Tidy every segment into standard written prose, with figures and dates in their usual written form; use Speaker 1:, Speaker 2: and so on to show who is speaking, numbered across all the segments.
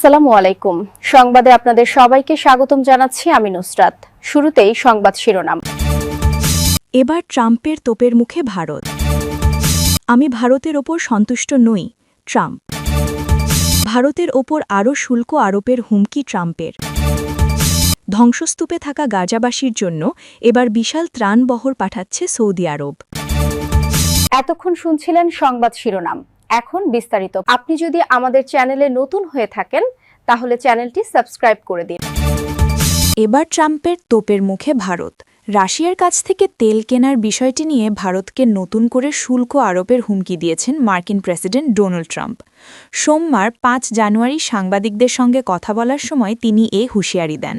Speaker 1: আসসালামু আলাইকুম। সংবাদে আপনাদের সবাইকে স্বাগতম জানাচ্ছি আমি নুসরাত। শুরুতেই সংবাদ শিরোনাম।
Speaker 2: এবার ট্রাম্পের তোপের মুখে ভারত। আমি ভারতের ওপর সন্তুষ্ট নই, ট্রাম্প। ভারতের ওপর আরও শুল্ক আরোপের হুমকি ট্রাম্পের। ধ্বংসস্তূপে থাকা গাজাবাসীর জন্য এবার বিশাল ত্রাণবহর পাঠাচ্ছে সৌদি আরব।
Speaker 1: এতক্ষণ শুনছিলেন সংবাদ শিরোনাম। এখন বিস্তারিত। আপনি যদি আমাদের চ্যানেলে নতুন হয়ে থাকেন তাহলে চ্যানেলটি সাবস্ক্রাইব করে দিন।
Speaker 2: এবার ট্রাম্পের তোপের মুখে ভারত। রাশিয়ার কাছ থেকে তেল কেনার বিষয়টি নিয়ে ভারতকে নতুন করে শুল্ক আরোপের হুমকি দিয়েছেন মার্কিন প্রেসিডেন্ট ডোনাল্ড ট্রাম্প। সোমবার ৫ জানুয়ারি সাংবাদিকদের সঙ্গে কথা বলার সময় তিনি এ হুঁশিয়ারি দেন।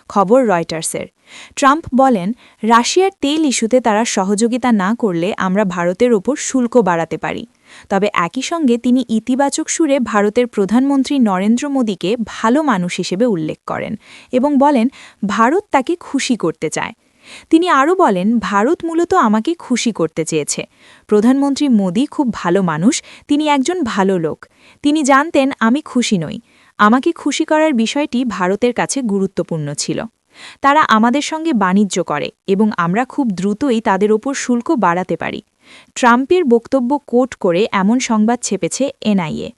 Speaker 2: খবর রয়টার্সের। ট্রাম্প বলেন, রাশিয়ার তেল ইস্যুতে তারা সহযোগিতা না করলে আমরা ভারতের ওপর শুল্ক বাড়াতে পারি। তবে একই সঙ্গে তিনি ইতিবাচক সুরে ভারতের প্রধানমন্ত্রী নরেন্দ্র মোদীকে ভালো মানুষ হিসেবে উল্লেখ করেন এবং বলেন ভারত তাকে খুশি করতে চায়। তিনি আরও বলেন, ভারত মূলত আমাকে খুশি করতে চেয়েছে। প্রধানমন্ত্রী মোদী খুব ভালো মানুষ, তিনি একজন ভালো লোক। তিনি জানতেন আমি খুশি নই। আমাকে খুশি করার বিষয়টি ভারতের কাছে গুরুত্বপূর্ণ ছিল। তারা আমাদের সঙ্গে বাণিজ্য করে এবং আমরা খুব দ্রুতই তাদের ওপর শুল্ক বাড়াতে পারি। ট্রাম্পের বক্তব্য কোট করে এমন সংবাদ ছেপেছে এনআইএ।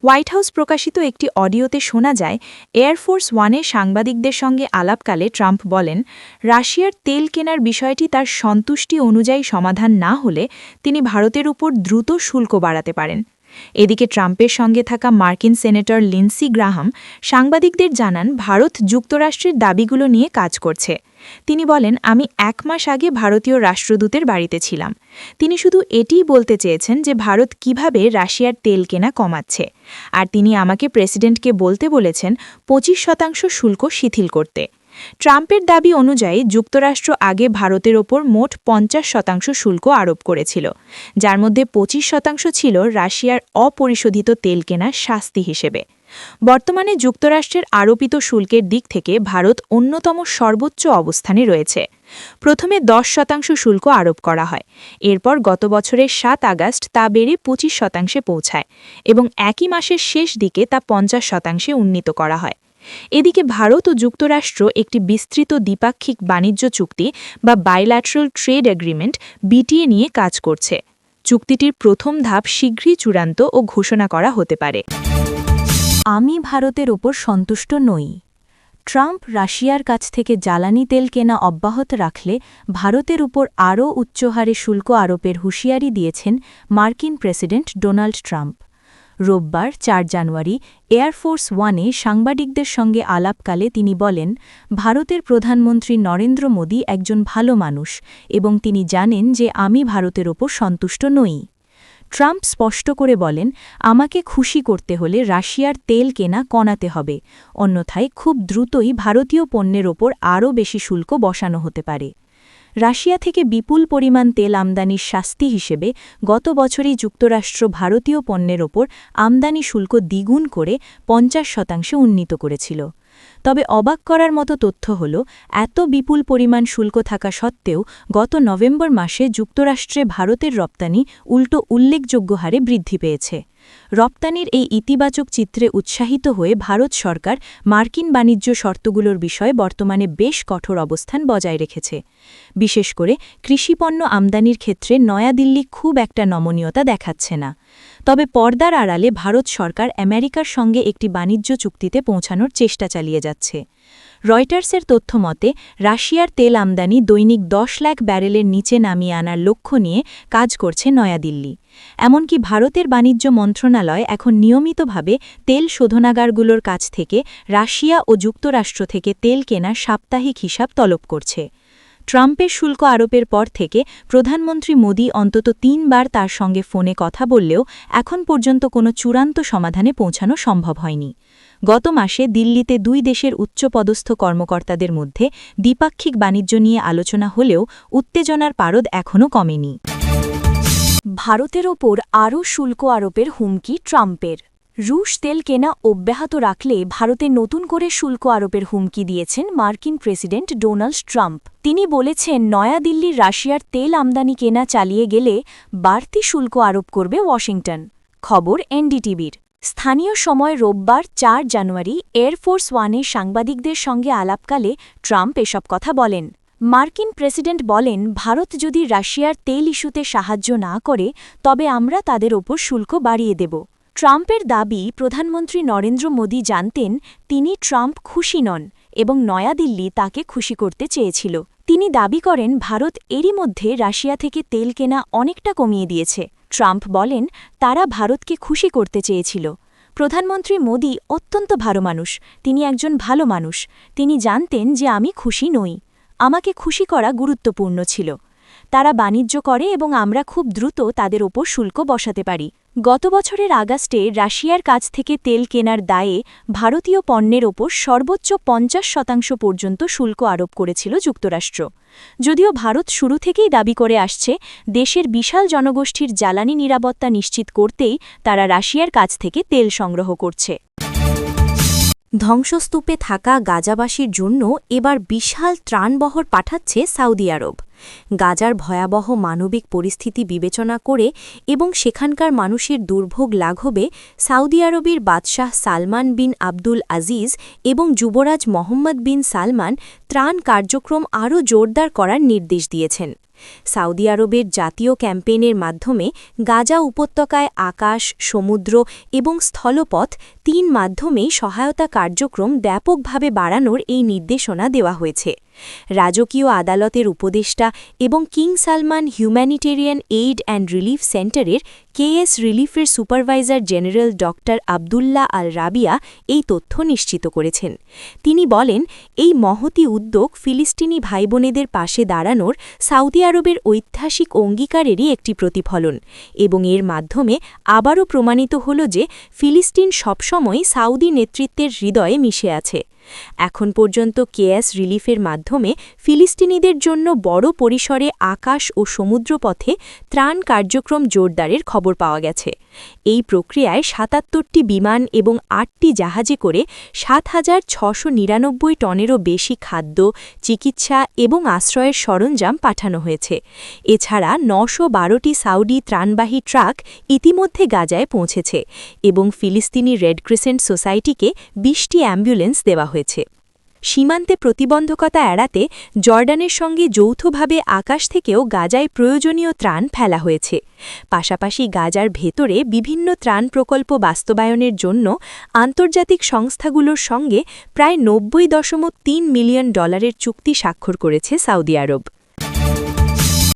Speaker 2: হোয়াইট হাউস প্রকাশিত একটি অডিওতে শোনা যায়, এয়ারফোর্স ওয়ানে সাংবাদিকদের সঙ্গে আলাপকালে ট্রাম্প বলেন, রাশিয়ার তেল কেনার বিষয়টি তার সন্তুষ্টি অনুযায়ী সমাধান না হলে তিনি ভারতের উপর দ্রুত শুল্ক বাড়াতে পারেন। এদিকে ট্রাম্পের সঙ্গে থাকা মার্কিন সেনেটর লিন্ডসি গ্রাহাম সাংবাদিকদের জানান ভারত যুক্তরাষ্ট্রের দাবিগুলো নিয়ে কাজ করছে। তিনি বলেন, আমি ১ মাস আগে ভারতীয় রাষ্ট্রদূতের বাড়িতে ছিলাম। তিনি শুধু এটিই বলতে চেয়েছেন যে ভারত কিভাবে রাশিয়ার তেল কেনা কমাচ্ছে, আর তিনি আমাকে প্রেসিডেন্টকে বলতে বলেছেন ২৫% শুল্ক শিথিল করতে। ট্রাম্পের দাবি অনুযায়ী যুক্তরাষ্ট্র আগে ভারতের ওপর মোট ৫০% শুল্ক আরোপ করেছিল, যার মধ্যে ২৫% ছিল রাশিয়ার অপরিশোধিত তেল কেনার শাস্তি হিসেবে। বর্তমানে যুক্তরাষ্ট্রের আরোপিত শুল্কের দিক থেকে ভারত অন্যতম সর্বোচ্চ অবস্থানে রয়েছে। প্রথমে ১০% শুল্ক আরোপ করা হয়, এরপর গত বছরের ৭ আগস্ট তা বেড়ে ২৫% পৌঁছায় এবং একই মাসের শেষ দিকে তা ৫০% উন্নীত করা হয়। এদিকে ভারত ও যুক্তরাষ্ট্র একটি বিস্তৃত দ্বিপাক্ষিক বাণিজ্য চুক্তি বা বাইল্যাটারাল ট্রেড এগ্রিমেন্ট বিটিএ নিয়ে কাজ করছে। চুক্তিটির প্রথম ধাপ শীঘ্রই চূড়ান্ত ও ঘোষণা করা হতে পারে। আমি ভারতের ওপর সন্তুষ্ট নই। ট্রাম্প রাশিয়ার কাছ থেকে জ্বালানি তেল কেনা অব্যাহত রাখলে ভারতের উপর আরও উচ্চহারে শুল্ক আরোপের হুঁশিয়ারি দিয়েছেন মার্কিন প্রেসিডেন্ট ডোনাল্ড ট্রাম্প। রোববার ৪ জানুয়ারি এয়ারফোর্স ওয়ানে সাংবাদিকদের সঙ্গে আলাপকালে তিনি বলেন, ভারতের প্রধানমন্ত্রী নরেন্দ্র মোদী একজন ভালো মানুষ এবং তিনি জানেন যে আমি ভারতের ওপর সন্তুষ্ট নই। ট্রাম্প স্পষ্ট করে বলেন, আমাকে খুশি করতে হলে রাশিয়ার তেল কেনা কমাতে হবে, অন্যথায় খুব দ্রুতই ভারতীয় পণ্যের ওপর আরও বেশি শুল্ক বসানো হতে পারে। রাশিয়া থেকে বিপুল পরিমাণ তেল আমদানির শাস্তি হিসেবে গত বছরই যুক্তরাষ্ট্র ভারতীয় পণ্যের ওপর আমদানি শুল্ক দ্বিগুণ করে ৫০% উন্নীত করেছিল। তবে অবাক করার মতো তথ্য হল, এত বিপুল পরিমাণ শুল্ক থাকা সত্ত্বেও গত নভেম্বর মাসে যুক্তরাষ্ট্রে ভারতের রপ্তানি উল্টো উল্লেখযোগ্য হারে বৃদ্ধি পেয়েছে। রপ্তানির এই ইতিবাচক চিত্রে উৎসাহিত হয়ে ভারত সরকার মার্কিন বাণিজ্য শর্তগুলোর বিষয়ে বর্তমানে বেশ কঠোর অবস্থান বজায় রেখেছে। বিশেষ করে কৃষিপণ্য আমদানির ক্ষেত্রে নয়াদিল্লি খুব একটা নমনীয়তা দেখাচ্ছে না। তবে পর্দার আড়ালে ভারত সরকার আমেরিকার সঙ্গে একটি বাণিজ্য চুক্তিতে পৌঁছানোর চেষ্টা চালিয়ে যাচ্ছে। রয়টার্সের তথ্য মতে রাশিয়ার তেল আমদানি দৈনিক ১০ লাখ ব্যারেলের নিচে নামিয়ে আনার লক্ষ্য নিয়ে কাজ করছে নয়াদিল্লি। এমনকি ভারতের বাণিজ্য মন্ত্রণালয় এখন নিয়মিতভাবে তেল শোধনাগারগুলোর কাছ থেকে রাশিয়া ও যুক্তরাষ্ট্র থেকে তেল কেনার সাপ্তাহিক হিসাব তলব করছে। ট্রাম্পের শুল্ক আরোপের পর থেকে প্রধানমন্ত্রী মোদী অন্তত ৩ বার তার সঙ্গে ফোনে কথা বললেও এখন পর্যন্ত কোনো চূড়ান্ত সমাধানে পৌঁছানো সম্ভব হয়নি। গত মাসে দিল্লিতে ২ দেশের উচ্চপদস্থ কর্মকর্তাদের মধ্যে দ্বিপাক্ষিক বাণিজ্য নিয়ে আলোচনা হলেও উত্তেজনার পারদ এখনও কমেনি। ভারতের ওপর আরও শুল্ক আরোপের হুমকি ট্রাম্পের। রুশ তেল কেনা অব্যাহত রাখলে ভারতে নতুন করে শুল্ক আরোপের হুমকি দিয়েছেন মার্কিন প্রেসিডেন্ট ডোনাল্ড ট্রাম্প। তিনি বলেছেন, নয়াদিল্লির রাশিয়ার তেল আমদানি কেনা চালিয়ে গেলে বাড়তি শুল্ক আরোপ করবে ওয়াশিংটন। খবর এনডিটিভির। স্থানীয় সময় রোববার ৪ জানুয়ারি এয়ারফোর্স ওয়ানের সাংবাদিকদের সঙ্গে আলাপকালে ট্রাম্প এসব কথা বলেন। মার্কিন প্রেসিডেন্ট বলেন, ভারত যদি রাশিয়ার তেল ইস্যুতে সাহায্য না করে তবে আমরা তাদের ওপর শুল্ক বাড়িয়ে দেব। ট্রাম্পের দাবি, প্রধানমন্ত্রী নরেন্দ্র মোদী জানতেন তিনি ট্রাম্প খুশি নন এবং নয়াদিল্লি তাকে খুশি করতে চেয়েছিল। তিনি দাবি করেন ভারত এরই মধ্যে রাশিয়া থেকে তেল কেনা অনেকটা কমিয়ে দিয়েছে। ট্রাম্প বলেন তারা ভারতকে খুশি করতে চেয়েছিল। প্রধানমন্ত্রী মোদী অত্যন্ত ভালো মানুষ, তিনি একজন ভালো মানুষ। তিনি জানতেন যে আমি খুশি নই। আমাকে খুশি করা গুরুত্বপূর্ণ ছিল। তারা বাণিজ্য করে এবং আমরা খুব দ্রুত তাদের ওপর শুল্ক বসাতে পারি। গত বছরের আগস্টে রাশিয়ার কাছ থেকে তেল কেনার দায়ে ভারতীয় পণ্যের ওপর সর্বোচ্চ ৫০% পর্যন্ত শুল্ক আরোপ করেছিল যুক্তরাষ্ট্র। যদিও ভারত শুরু থেকেই দাবি করে আসছে দেশের বিশাল জনগোষ্ঠীর জ্বালানি নিরাপত্তা নিশ্চিত করতেই তারা রাশিয়ার কাছ থেকে তেল সংগ্রহ করছে। ধ্বংসস্তূপে থাকা গাজাবাসীর জন্য এবার বিশাল ত্রাণবহর পাঠাচ্ছে সৌদি আরব। গাজার ভয়াবহ মানবিক পরিস্থিতি বিবেচনা করে এবং সেখানকার মানুষের দুর্ভোগ লাঘবে সৌদি আরবের বাদশাহ সালমান বিন আব্দুল আজিজ এবং যুবরাজ মোহাম্মদ বিন সালমান ত্রাণ কার্যক্রম আরও জোরদার করার নির্দেশ দিয়েছেন। সৌদি আরবের জাতীয় ক্যাম্পেইনের মাধ্যমে গাজা উপত্যকায় আকাশ, সমুদ্র এবং স্থলপথ ৩ মাধ্যমেই সহায়তা কার্যক্রম ব্যাপকভাবে বাড়ানোর এই নির্দেশনা দেওয়া হয়েছে। রাজকীয় আদালতের উপদেষ্টা এবং king Salman humanitarian aid and relief সেন্টারের কেএস রিলিফের supervisor general doctor Abdullah Al Rabia এই তথ্য নিশ্চিত করেছেন। তিনি বলেন, এই মহতী উদ্যোগ ফিলিস্তিনি ভাইবোনেদের পাশে দাঁড়ানোর সৌদি আরবের ঐতিহাসিক অঙ্গীকারেরই একটি প্রতিফলন এবং এর মাধ্যমে আবারও প্রমাণিত হল যে ফিলিস্তিন সবসময় সৌদি নেতৃত্বের হৃদয়ে মিশে আছে। এখন পর্যন্ত কেএস রিলিফের মাধ্যমে ফিলিস্তিনিদের জন্য বড় পরিসরে আকাশ ও সমুদ্রপথে ত্রাণ কার্যক্রম জোরদারের খবর পাওয়া গেছে। এই প্রক্রিয়ায় ৭৭টি বিমান এবং ৮টি জাহাজে করে ৭,৬৯৯ টনেরও বেশি খাদ্য, চিকিৎসা এবং আশ্রয়ের সরঞ্জাম পাঠানো হয়েছে। এছাড়া ৯১২টি সাউদি ত্রাণবাহী ট্রাক ইতিমধ্যে গাজায় পৌঁছেছে এবং ফিলিস্তিনি রেড ক্রিসেন্ট সোসাইটিকে ২০টি অ্যাম্বুলেন্স দেওয়া হয়েছে। সীমান্তে প্রতিবন্ধকতা এড়াতে জর্ডানের সঙ্গে যৌথভাবে আকাশ থেকেও গাজায় প্রয়োজনীয় ত্রাণ ফেলা হয়েছে। পাশাপাশি গাজার ভেতরে বিভিন্ন ত্রাণ প্রকল্প বাস্তবায়নের জন্য আন্তর্জাতিক সংস্থাগুলোর সঙ্গে প্রায় $৯০.৩ মিলিয়ন চুক্তি স্বাক্ষর করেছে সৌদি আরব।